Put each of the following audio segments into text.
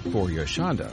For Yoshanda,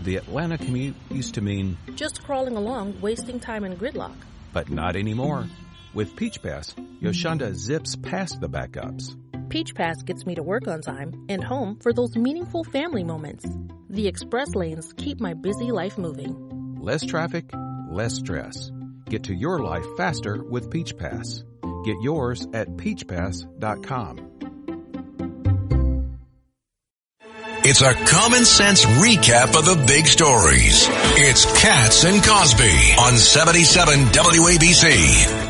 the Atlanta commute used to mean just crawling along, wasting time in gridlock. But not anymore. With Peach Pass, Yoshanda zips past the backups. Peach Pass gets me to work on time and home for those meaningful family moments. The express lanes keep my busy life moving. Less traffic, less stress. Get to your life faster with Peach Pass. Get yours at peachpass.com. It's a common sense recap of the big stories. It's Katz and Cosby on 77 WABC.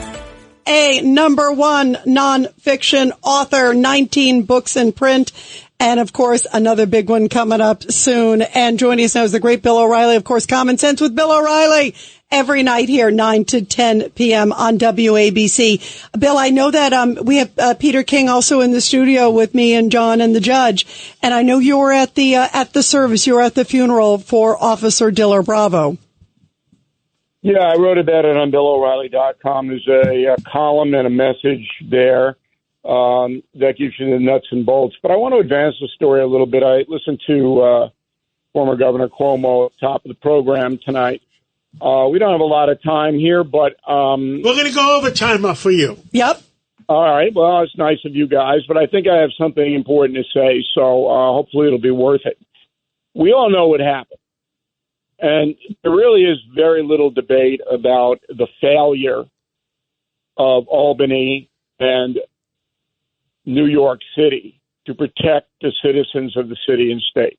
A #1 nonfiction author, 19 books in print, and of course another big one coming up soon. And joining us now is the great Bill O'Reilly, of course, Common Sense with Bill O'Reilly, every night here, 9 to 10 p.m. on WABC. Bill, I know that we have Peter King also in the studio with me and John and the judge, and I know you were at the service, you were at the funeral for Officer Diller Bravo. Yeah, I wrote about it on BillO'Reilly.com. There's a column and a message there that gives you the nuts and bolts. But I want to advance the story a little bit. I listened to former Governor Cuomo at the top of the program tonight. We don't have a lot of time here, but we're going to go over time for you. Yep. All right. Well, it's nice of you guys, but I think I have something important to say, so hopefully it'll be worth it. We all know what happened. And there really is very little debate about the failure of Albany and New York City to protect the citizens of the city and state.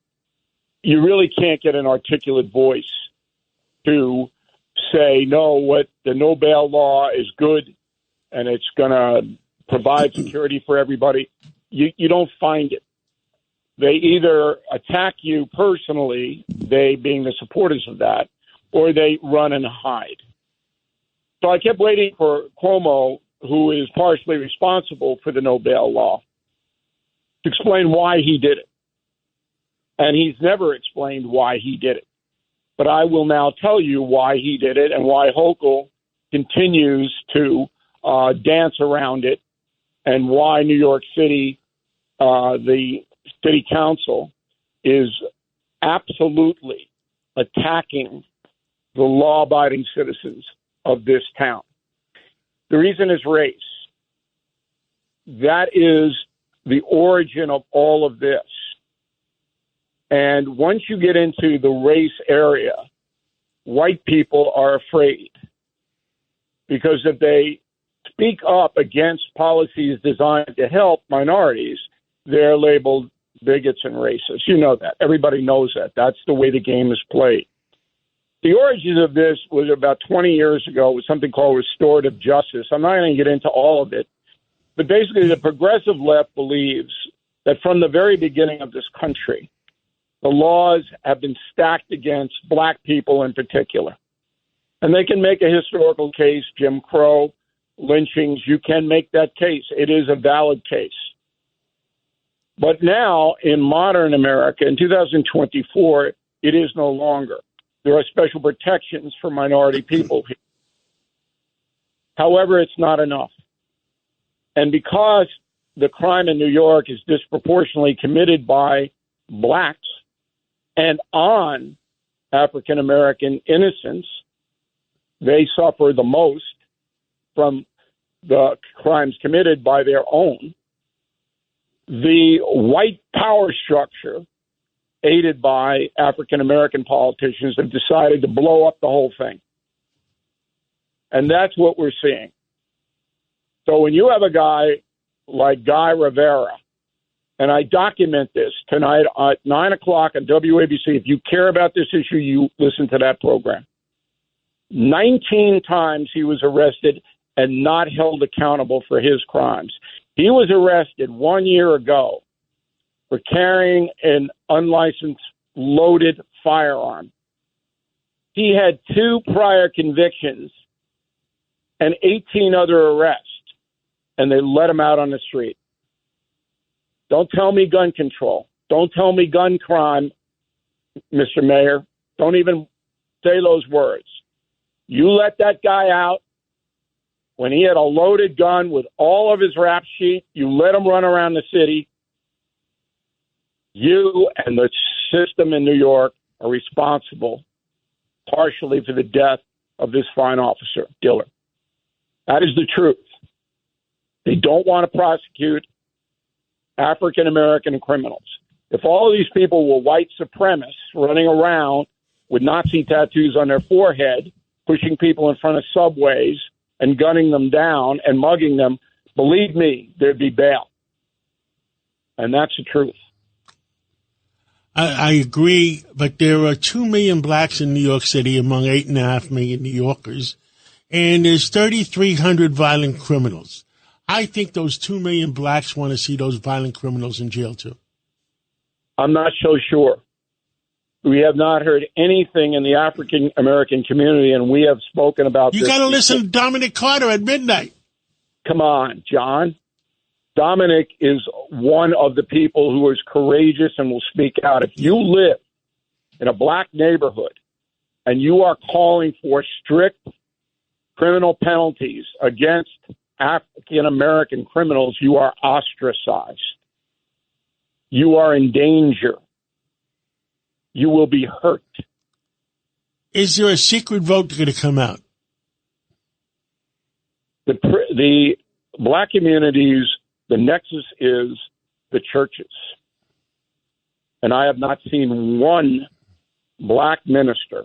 You really can't get an articulate voice to say, no, what the no bail law is good and it's going to provide security for everybody. You don't find it. They either attack you personally, they being the supporters of that, or they run and hide. So I kept waiting for Cuomo, who is partially responsible for the no bail law, to explain why he did it. And he's never explained why he did it. But I will now tell you why he did it and why Hochul continues to dance around it, and why New York City, the City Council, is absolutely attacking the law-abiding citizens of this town. The reason is race. That is the origin of all of this. And once you get into the race area, white people are afraid, because if they speak up against policies designed to help minorities, they're labeled bigots and racists. You know that. Everybody knows that. That's the way the game is played. The origins of this was about 20 years ago with something called restorative justice. I'm not going to get into all of it, but basically the progressive left believes that from the very beginning of this country, the laws have been stacked against black people in particular. And they can make a historical case, Jim Crow, lynchings, you can make that case. It is a valid case. But now, in modern America, in 2024, it is no longer. There are special protections for minority people here. However, it's not enough. And because the crime in New York is disproportionately committed by blacks and on African-American innocents, they suffer the most from the crimes committed by their own. The white power structure, aided by African-American politicians, have decided to blow up the whole thing. And that's what we're seeing. So when you have a guy like Guy Rivera, and I document this tonight at 9 o'clock on WABC. If you care about this issue, you listen to that program. 19 times he was arrested and not held accountable for his crimes. He was arrested 1 year ago for carrying an unlicensed loaded firearm. He had 2 prior convictions and 18 other arrests, and they let him out on the street. Don't tell me gun control. Don't tell me gun crime, Mr. Mayor. Don't even say those words. You let that guy out when he had a loaded gun with all of his rap sheet. You let him run around the city. You and the system in New York are responsible partially for the death of this fine officer, Diller. That is the truth. They don't want to prosecute African-American criminals. If all of these people were white supremacists running around with Nazi tattoos on their forehead, pushing people in front of subways and gunning them down and mugging them, believe me, there'd be bail. And that's the truth. I agree, but there are 2 million blacks in New York City among 8.5 million New Yorkers, and there's 3,300 violent criminals. I think those 2 million blacks want to see those violent criminals in jail, too. I'm not so sure. We have not heard anything in the African-American community, and we have spoken about this. You got to listen to Dominic Carter at midnight. Come on, John. Dominic is one of the people who is courageous and will speak out. If you live in a black neighborhood and you are calling for strict criminal penalties against African-American criminals, you are ostracized. You are in danger. You will be hurt. Is there a secret vote going to come out? The black communities, the nexus is the churches. And I have not seen one black minister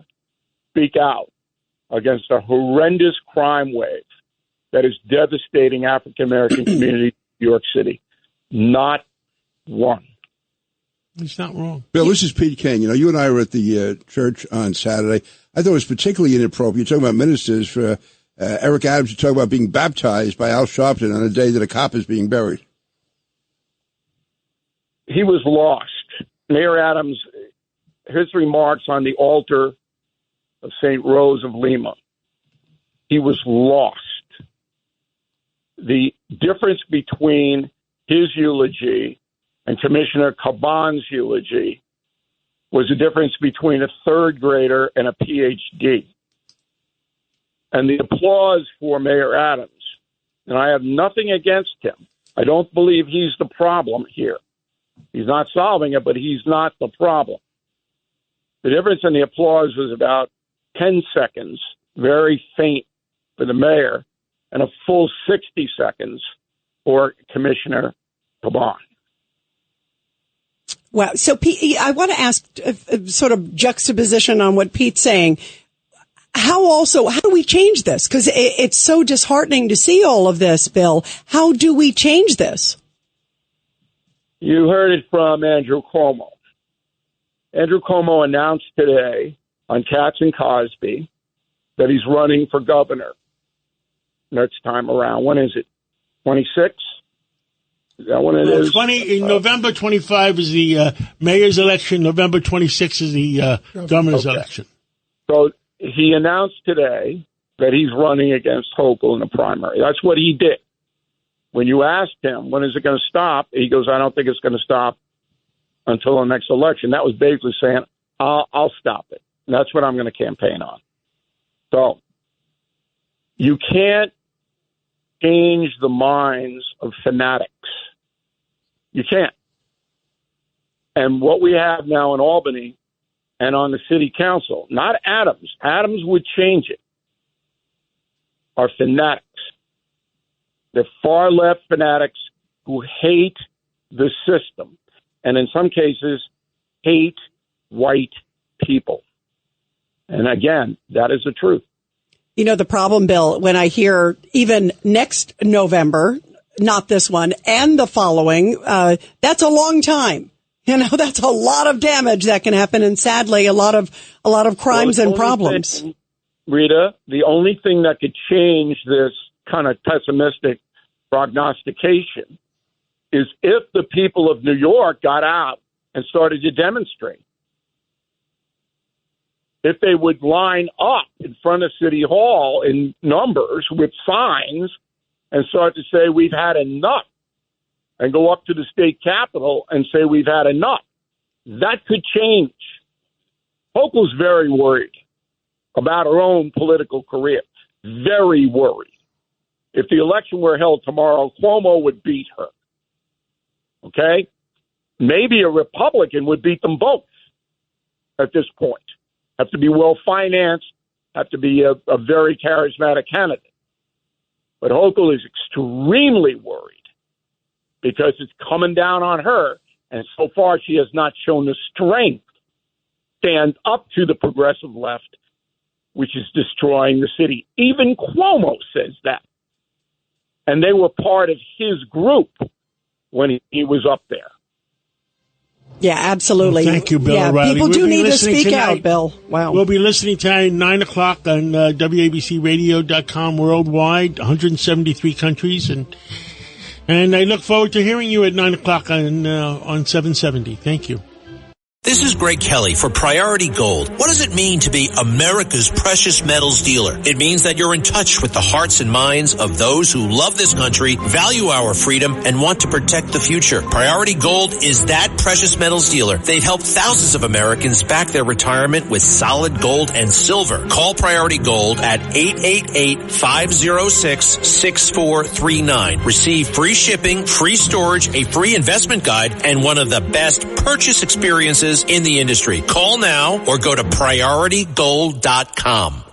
speak out against a horrendous crime wave that is devastating African-American communities in New York City. Not one. He's not wrong. Bill, this is Pete King. You know, you and I were at the church on Saturday. I thought it was particularly inappropriate. You're talking about ministers for Eric Adams. You talk about being baptized by Al Sharpton on a day that a cop is being buried. He was lost. Mayor Adams, his remarks on the altar of St. Rose of Lima, he was lost. The difference between his eulogy and Commissioner Caban's eulogy was the difference between a third grader and a PhD. And the applause for Mayor Adams, and I have nothing against him. I don't believe he's the problem here. He's not solving it, but he's not the problem. The difference in the applause was about 10 seconds, very faint for the mayor, and a full 60 seconds for Commissioner Caban. Wow. So, Pete, I want to ask sort of juxtaposition on what Pete's saying. How do we change this? Because it's so disheartening to see all of this, Bill. How do we change this? You heard it from Andrew Cuomo. Andrew Cuomo announced today on Katz and Cosby that he's running for governor next time around. When is it? 26? Is that when it is? November 25 is the mayor's election. November 26 is the governor's election. So he announced today that he's running against Hochul in the primary. That's what he did. When you asked him, when is it going to stop? He goes, I don't think it's going to stop until the next election. That was basically saying, I'll stop it. And that's what I'm going to campaign on. So you can't change the minds of fanatics. You can't. And what we have now in Albany and on the city council, not Adams, Adams would change it, are fanatics. They're far left fanatics who hate the system and in some cases hate white people. And again, that is the truth. You know, the problem, Bill, when I hear even next November, not this one, and the following, that's a long time. You know, that's a lot of damage that can happen. And sadly, a lot of crimes and problems. Rita, the only thing that could change this kind of pessimistic prognostication is if the people of New York got out and started to demonstrate. If they would line up in front of City Hall in numbers with signs and start to say, we've had enough, and go up to the state capitol and say, we've had enough, that could change. Hochul's very worried about her own political career. Very worried. If the election were held tomorrow, Cuomo would beat her. Okay? maybe a Republican would beat them both at this point. Have to be well-financed, have to be a very charismatic candidate. But Hochul is extremely worried because it's coming down on her, and so far she has not shown the strength to stand up to the progressive left, which is destroying the city. Even Cuomo says that. And they were part of his group when he was up there. Yeah, absolutely. Well, thank you, Bill yeah, O'Reilly. people do need to speak tonight. out, Bill. Wow. We'll be listening tonight at 9 o'clock on WABCRadio.com worldwide, 173 countries. And I look forward to hearing you at 9 o'clock on 770. Thank you. This is Greg Kelly for Priority Gold. What does it mean to be America's precious metals dealer? It means that you're in touch with the hearts and minds of those who love this country, value our freedom, and want to protect the future. Priority Gold is that precious metals dealer. They've helped thousands of Americans back their retirement with solid gold and silver. Call Priority Gold at 888-506-6439. Receive free shipping, free storage, a free investment guide, and one of the best purchase experiences in the industry. Call now or go to PriorityGold.com.